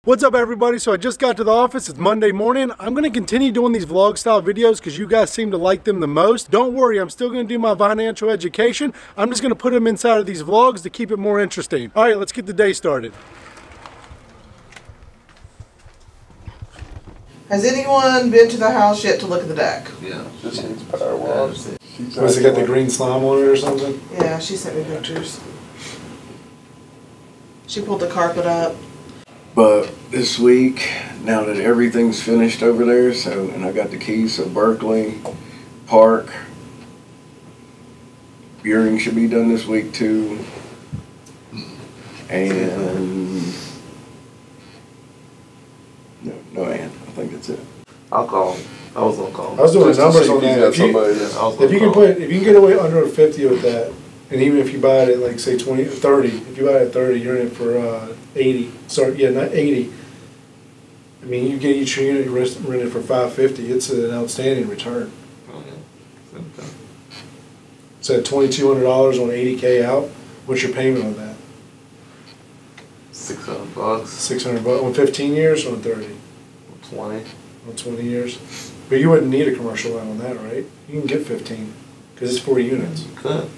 What's up everybody? So I just got to the office. It's Monday morning. I'm going to continue doing these vlog style videos because you guys seem to like them the most. Don't worry, I'm still going to do my financial education. I'm just going to put them inside of these vlogs to keep it more interesting. All right, let's get the day started. Has anyone been to the house yet to look at the deck? Yeah. Just needs power wash. Was it got the green slime on it or something? Yeah, she sent me pictures. She pulled the carpet up. But this week, now that everything's finished over there, and I got the keys, so Berkeley, Park, Buring should be done this week too. And no, I think that's it. I'll call him. I was gonna call him. I was doing numbers on that. If you can get away under a 50 with that, and even if you buy it at like say 20, 30, if you buy it at 30, you're in it for 80. Sorry, yeah, not 80. I mean, you get each unit rented for $550. It's an outstanding return. Oh yeah. Okay. So at $2,200 on 80K out, what's your payment on that? $600. $600 on 15 years or on 30? 20. On 20 years. But you wouldn't need a commercial line on that, right? You can get 15 because it's 40 units. You could.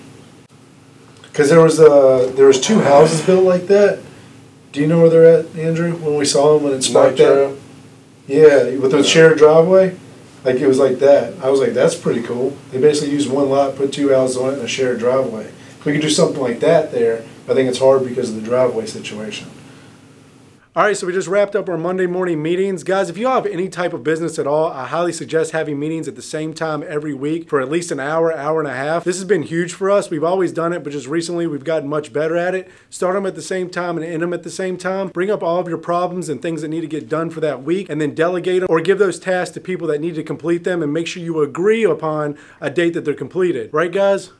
Because there was two houses built like that. Do you know where they're at, Andrew? When we saw them when it sparked that? Yeah, with the shared driveway. Like it was like that. I was like, that's pretty cool. They basically used one lot, put two houses on it, and a shared driveway. If we could do something like that there, I think it's hard because of the driveway situation. All right, so we just wrapped up our Monday morning meetings. Guys, if you have any type of business at all, I highly suggest having meetings at the same time every week for at least an hour, hour and a half. This has been huge for us. We've always done it, but just recently we've gotten much better at it. Start them at the same time and end them at the same time. Bring up all of your problems and things that need to get done for that week, and then delegate them or give those tasks to people that need to complete them, and make sure you agree upon a date that they're completed. Right, guys?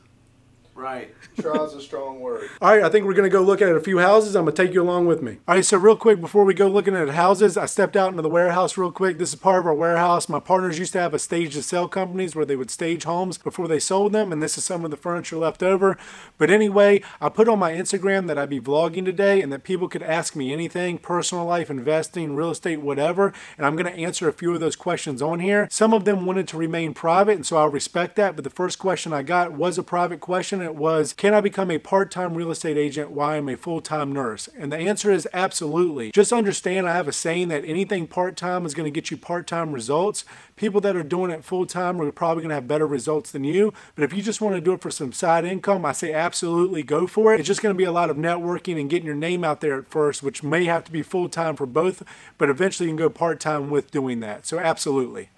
Right. Try's a strong word. All right, I think we're going to go look at a few houses. I'm going to take you along with me. All right, so real quick, before we go looking at houses, I stepped out into the warehouse real quick. This is part of our warehouse. My partners used to have a stage to sell companies where they would stage homes before they sold them, and this is some of the furniture left over. But anyway, I put on my Instagram that I'd be vlogging today and that people could ask me anything, personal life, investing, real estate, whatever, and I'm going to answer a few of those questions on here. Some of them wanted to remain private, and so I'll respect that, but the first question I got was a private question. It was, can I become a part-time real estate agent while I'm a full-time nurse? And the answer is absolutely. Just understand, I have a saying that anything part-time is going to get you part-time results. People that are doing it full-time are probably going to have better results than you. But if you just want to do it for some side income, I say absolutely go for it. It's just going to be a lot of networking and getting your name out there at first, which may have to be full-time for both, but eventually you can go part-time with doing that. So absolutely.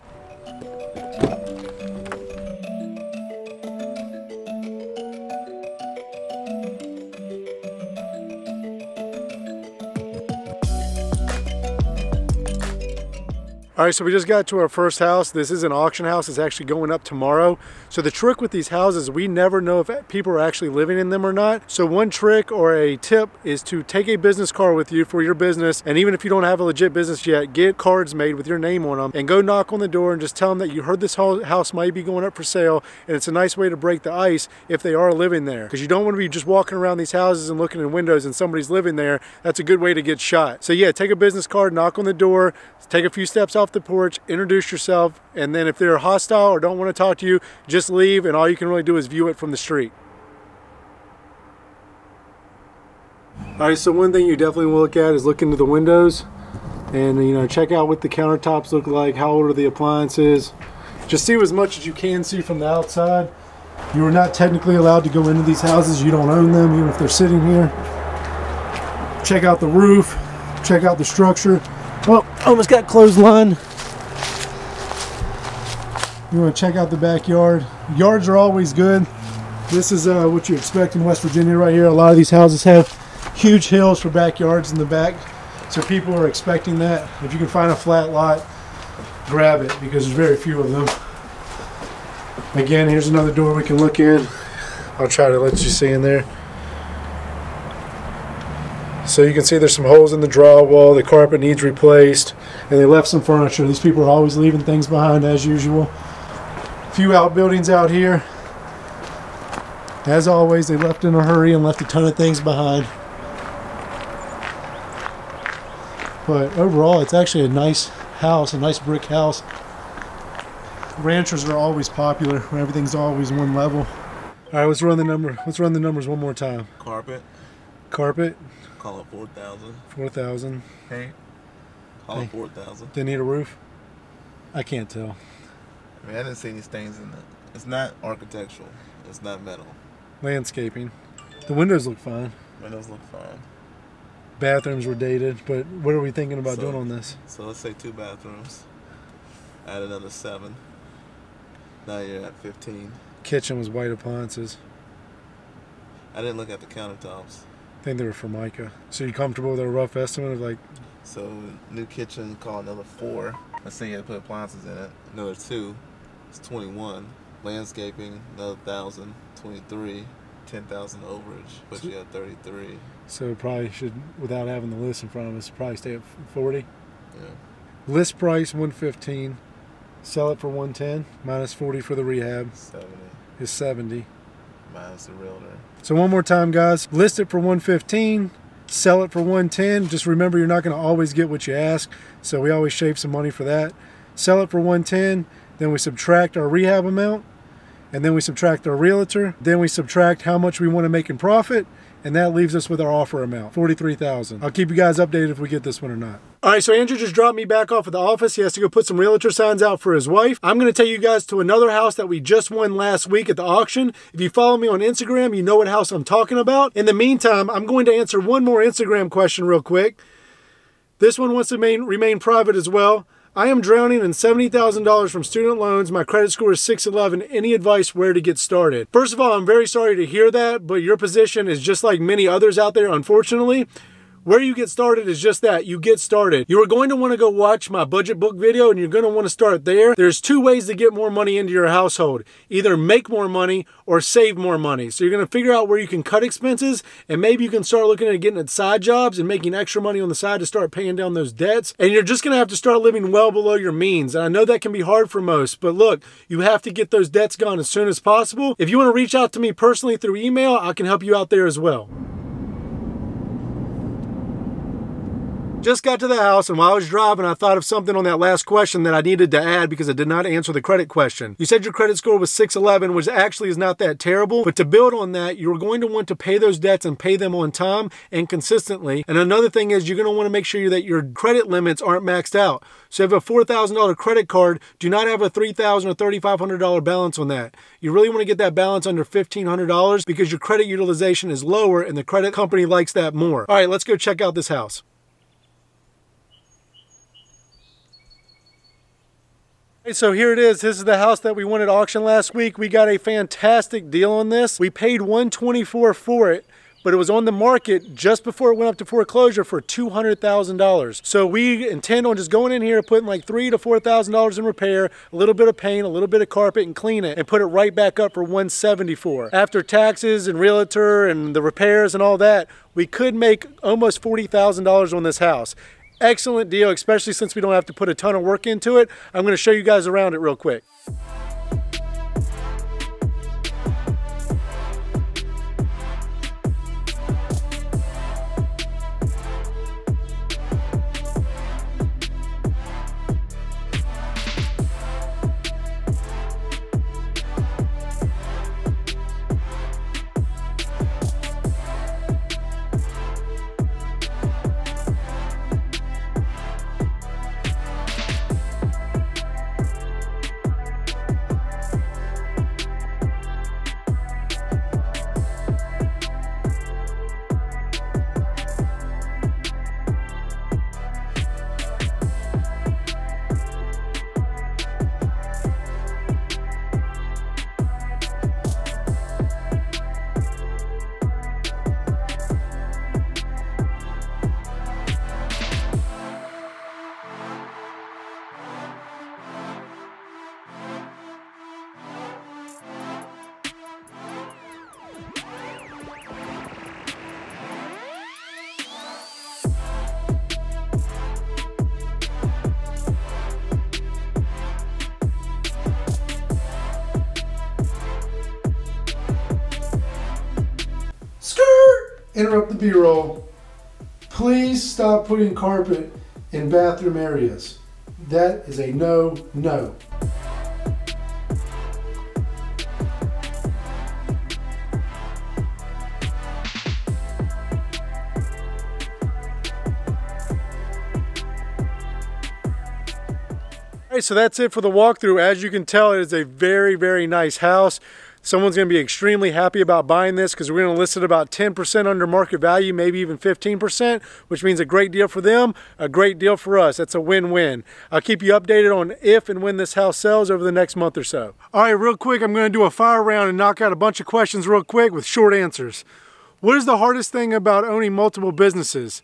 All right, so we just got to our first house. This is an auction house. It's actually going up tomorrow. So the trick with these houses, we never know if people are actually living in them or not. So one trick or a tip is to take a business card with you for your business. And even if you don't have a legit business yet, get cards made with your name on them and go knock on the door and just tell them that you heard this house might be going up for sale. And it's a nice way to break the ice if they are living there. Because you don't want to be just walking around these houses and looking in windows and somebody's living there. That's a good way to get shot. So yeah, take a business card, knock on the door, take a few steps off the porch, introduce yourself, and then if they're hostile or don't want to talk to you, just leave, and all you can really do is view it from the street. All right, so one thing you definitely want to look at is look into the windows and check out what the countertops look like, how old are the appliances. Just see as much as you can see from the outside. You are not technically allowed to go into these houses. You don't own them, even if they're sitting here. Check out the roof, check out the structure. Oh, almost got clothesline. You want to check out the backyard. Yards are always good. This is what you expect in West Virginia right here. A lot of these houses have huge hills for backyards in the back. So people are expecting that. If you can find a flat lot, grab it because there's very few of them. Again, here's another door we can look in. I'll try to let you see in there. So you can see there's some holes in the drywall, the carpet needs replaced, and they left some furniture. These people are always leaving things behind as usual. A few outbuildings out here. As always, they left in a hurry and left a ton of things behind. But overall, it's actually a nice house, a nice brick house. Ranchers are always popular when everything's always one level. All right, let's run the number. Let's run the numbers one more time. Carpet. Carpet. Call it 4,000. 4,000. Paint. Call it 4,000. They need a roof. I can't tell. I mean, I didn't see any stains in it. It's not architectural. It's not metal. Landscaping. The windows look fine. Windows look fine. Bathrooms were dated, but what are we thinking about doing on this? So let's say 2 bathrooms. Add another 7. Now you're at 15. Kitchen was white appliances. I didn't look at the countertops. I think they were Formica. So you comfortable with a rough estimate of like? So new kitchen, call another 4. Let's say you had to put appliances in it. Another 2. It's 21. Landscaping, another 1,000. 23. 10,000 overage. But you have 33. So probably should, without having the list in front of us, probably stay at 40. Yeah. List price 115. Sell it for 110. Minus 40 for the rehab 70. is 70. Minus the realtor. So one more time, guys. List it for 115. Sell it for 110. Just remember, you're not going to always get what you ask. So we always shave some money for that. Sell it for 110. Then we subtract our rehab amount. And then we subtract our realtor. Then we subtract how much we want to make in profit. And that leaves us with our offer amount, $43,000. I'll keep you guys updated if we get this one or not. All right, so Andrew just dropped me back off at the office. He has to go put some realtor signs out for his wife. I'm gonna take you guys to another house that we just won last week at the auction. If you follow me on Instagram, you know what house I'm talking about. In the meantime, I'm going to answer one more Instagram question real quick. This one wants to remain private as well. I am drowning in $70,000 from student loans. My credit score is 611. Any advice where to get started? First of all, I'm very sorry to hear that, but your position is just like many others out there, unfortunately. Where you get started is just that, you get started. You are going to want to go watch my budget book video and you're going to want to start there. There's 2 ways to get more money into your household. Either make more money or save more money. So you're going to figure out where you can cut expenses and maybe you can start looking at getting at side jobs and making extra money on the side to start paying down those debts. And you're just going to have to start living well below your means. And I know that can be hard for most, but look, you have to get those debts gone as soon as possible. If you want to reach out to me personally through email, I can help you out there as well. Just got to the house, and while I was driving, I thought of something on that last question that I needed to add because I did not answer the credit question. You said your credit score was 611, which actually is not that terrible, but to build on that, you're going to want to pay those debts and pay them on time and consistently. And another thing is you're going to want to make sure that your credit limits aren't maxed out. So if you have a $4,000 credit card, do not have a $3,000 or $3,500 balance on that. You really want to get that balance under $1,500 because your credit utilization is lower and the credit company likes that more. All right, let's go check out this house. So here it is. This is the house that we won at auction last week. We got a fantastic deal on this. We paid $124,000 for it, but it was on the market just before it went up to foreclosure for $200,000. So we intend on just going in here, putting like $3,000 to $4,000 in repair, a little bit of paint, a little bit of carpet, and clean it, and put it right back up for $174,000. After taxes and realtor and the repairs and all that, we could make almost $40,000 on this house. Excellent deal, especially since we don't have to put a ton of work into it. I'm going to show you guys around it real quick. Interrupt the B-roll. Please stop putting carpet in bathroom areas. That is a no. Alright, so that's it for the walkthrough. As you can tell, it is a very nice house. Someone's going to be extremely happy about buying this because we're going to list it about 10% under market value, maybe even 15%, which means a great deal for them, a great deal for us. That's a win-win. I'll keep you updated on if and when this house sells over the next month or so. All right, real quick, I'm going to do a fire round and knock out a bunch of questions real quick with short answers. What is the hardest thing about owning multiple businesses?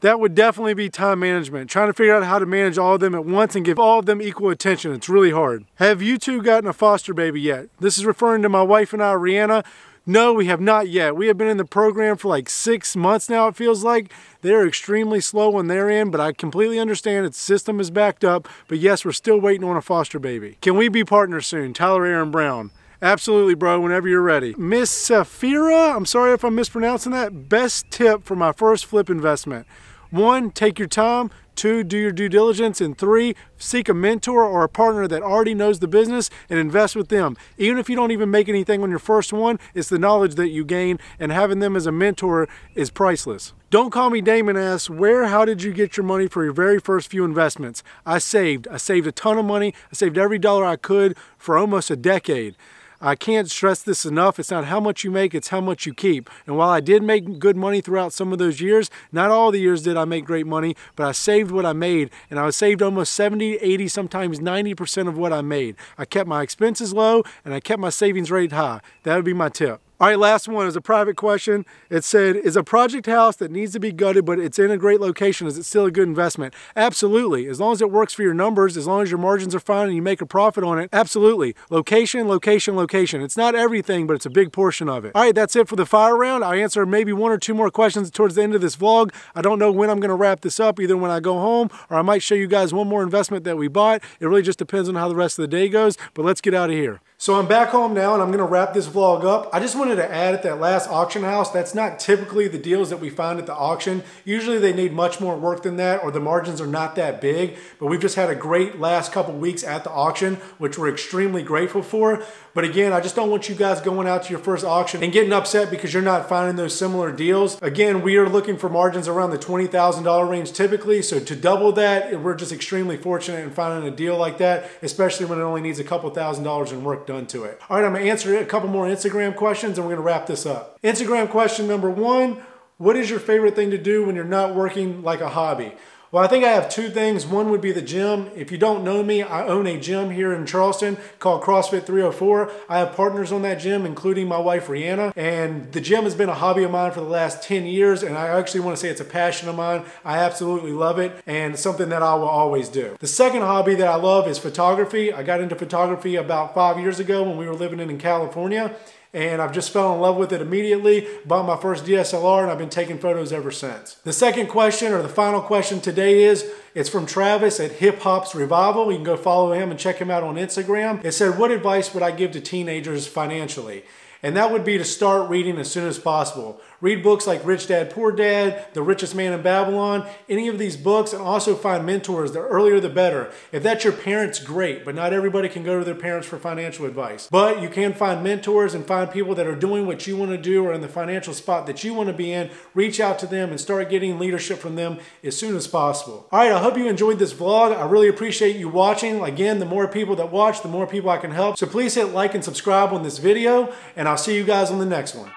That would definitely be time management. Trying to figure out how to manage all of them at once and give all of them equal attention. It's really hard. Have you two gotten a foster baby yet? This is referring to my wife and I, Rihanna. No, we have not yet. We have been in the program for like 6 months now, it feels like. They're extremely slow on their end, but I completely understand its system is backed up. But yes, we're still waiting on a foster baby. Can we be partners soon? Tyler Aaron Brown. Absolutely, bro, whenever you're ready. Miss Safira, I'm sorry if I'm mispronouncing that. Best tip for my first flip investment. 1, take your time. 2, do your due diligence. And 3, seek a mentor or a partner that already knows the business and invest with them. Even if you don't even make anything on your first one, it's the knowledge that you gain, and having them as a mentor is priceless. Don't Call Me Damon asks, how did you get your money for your very first few investments? I saved a ton of money. I saved every dollar I could for almost a decade. I can't stress this enough. It's not how much you make, it's how much you keep. And while I did make good money throughout some of those years, not all the years did I make great money, but I saved what I made. And I saved almost 70, 80, sometimes 90% of what I made. I kept my expenses low and I kept my savings rate high. That would be my tip. All right, last one is a private question. It said, is a project house that needs to be gutted but it's in a great location, is it still a good investment? Absolutely. As long as it works for your numbers, as long as your margins are fine and you make a profit on it, absolutely. Location. It's not everything, but it's a big portion of it. All right, that's it for the fire round. I answer maybe 1 or 2 more questions towards the end of this vlog. I don't know when I'm going to wrap this up, either when I go home or I might show you guys one more investment that we bought. It really just depends on how the rest of the day goes, but let's get out of here. So I'm back home now and I'm going to wrap this vlog up. I just wanted to add at that last auction house, that's not typically the deals that we find at the auction. Usually they need much more work than that, or the margins are not that big, but we've just had a great last couple weeks at the auction, which we're extremely grateful for. But again, I just don't want you guys going out to your first auction and getting upset because you're not finding those similar deals. Again, we are looking for margins around the $20,000 range typically, so to double that, we're just extremely fortunate in finding a deal like that, especially when it only needs a couple $1,000s in work done to it. All right, I'm gonna answer a couple more Instagram questions and we're gonna wrap this up. Instagram question number 1, what is your favorite thing to do when you're not working like a hobby? Well, I think I have 2 things. One would be the gym. If you don't know me, I own a gym here in Charleston called CrossFit 304. I have partners on that gym, including my wife, Rihanna. And the gym has been a hobby of mine for the last 10 years. And I actually want to say it's a passion of mine. I absolutely love it. And it's something that I will always do. The second hobby that I love is photography. I got into photography about 5 years ago when we were living in California. And I've just fell in love with it immediately, bought my first DSLR, and I've been taking photos ever since. The second question, or the final question today it's from Travis at Hip Hop's Revival. You can go follow him and check him out on Instagram. It said, what advice would I give to teenagers financially? And that would be to start reading as soon as possible. Read books like Rich Dad, Poor Dad, The Richest Man in Babylon, any of these books, and also find mentors. The earlier the better. If that's your parents, great, but not everybody can go to their parents for financial advice. But you can find mentors and find people that are doing what you want to do or in the financial spot that you want to be in. Reach out to them and start getting leadership from them as soon as possible. All right, I hope you enjoyed this vlog. I really appreciate you watching. Again, the more people that watch, the more people I can help. So please hit like and subscribe on this video, and I'll see you guys on the next one.